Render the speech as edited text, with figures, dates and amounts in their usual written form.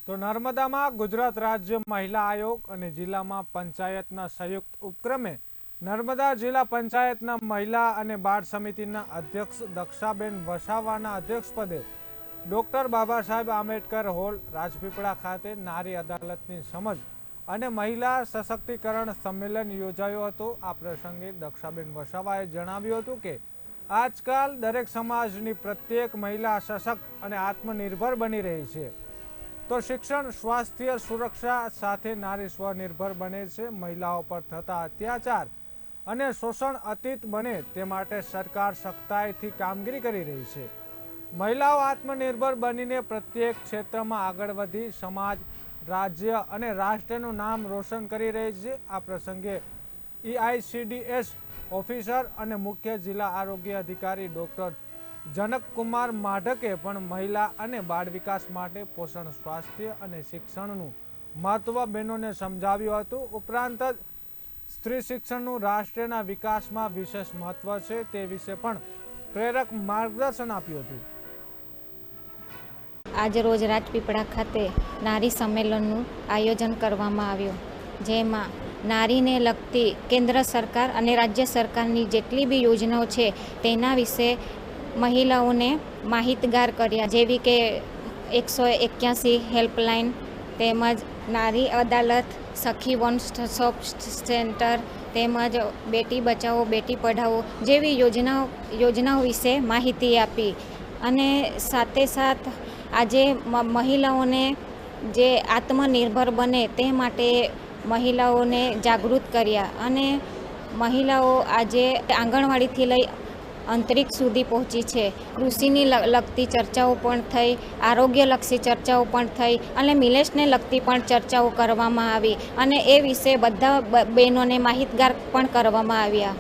તો નર્મદામાં ગુજરાત રાજ્ય મહિલા આયોગ અને જિલ્લામાં પંચાયતના સંયુક્ત ઉપક્રમે નર્મદા જિલ્લા પંચાયતના મહિલા અને બાળ સમિતિના અધ્યક્ષ દક્ષાબેન વસાવાના અધ્યક્ષપદે ડોક્ટર બાબા સાહેબ આંબેડકર હોલ રાજપીપળા ખાતે નારી અદાલતની સમજ અને મહિલા સશક્તિકરણ સંમેલન યોજાયો હતો। આ પ્રસંગે દક્ષાબેન વસાવાએ જણાવ્યું હતું કે આજકાલ દરેક સમાજની પ્રત્યેક મહિલા સશક્ત અને આત્મનિર્ભર બની રહી છે, તો શિક્ષણ, સ્વાસ્થ્ય, સુરક્ષા સાથે નારી સ્વનિર્ભર બને છે। મહિલાઓ પર થતા અત્યાચાર અને શોષણ અતીત બને તે માટે સરકાર સખ્તાઈથી કામગીરી કરી રહી છે। મહિલાઓ આત્મનિર્ભર બનીને પ્રત્યેક ક્ષેત્રમાં આગળ વધી સમાજ, રાજ્ય અને રાષ્ટ્રનું નામ રોશન કરી રહી છે। આ પ્રસંગે EICDS ઓફિસર અને મુખ્ય જિલ્લા આરોગ્ય અધિકારી ડોક્ટર જનકકુમાર માઢકે પણ મહિલા અને બાળ વિકાસ માટે પોષણ, સ્વાસ્થ્ય અને શિક્ષણનું મહત્વ બહેનોને સમજાવ્યું હતું। ઉપરાંત જ સ્ત્રી શિક્ષણનું રાષ્ટ્રના વિકાસમાં વિશેષ મહત્વ છે તે વિશે પણ પ્રેરક માર્ગદર્શન આપ્યું હતું। આજે રોજ રાજપીપળા ખાતે નારી સંમેલનનું આયોજન કરવામાં આવ્યું, જેમાં નારીને લગતી કેન્દ્ર સરકાર અને રાજ્ય સરકારની જેટલી બી યોજનાઓ છે તેના વિશે મહિલાઓને માહિતગાર કર્યા, જેવી કે 181 હેલ્પલાઇન તેમજ નારી અદાલત, સખી વન સ્ટોપ સેન્ટર તેમજ બેટી બચાવો બેટી પઢાઓ જેવી યોજનાઓ વિશે માહિતી આપી। અને સાથે સાથ આજે મહિલાઓને જે આત્મનિર્ભર બને તે માટે મહિલાઓને જાગૃત કર્યા અને મહિલાઓ આજે આંગણવાડીથી લઈ અંતરિક્ષ સુધી પહોંચી છે। કૃષિની લગતી ચર્ચાઓ પણ થઈ, આરોગ્યલક્ષી ચર્ચાઓ પણ થઈ અને મિલેટ્સને લગતી પણ ચર્ચાઓ કરવામાં આવી અને એ વિશે બધા બહેનોને માહિતગાર પણ કરવામાં આવ્યા।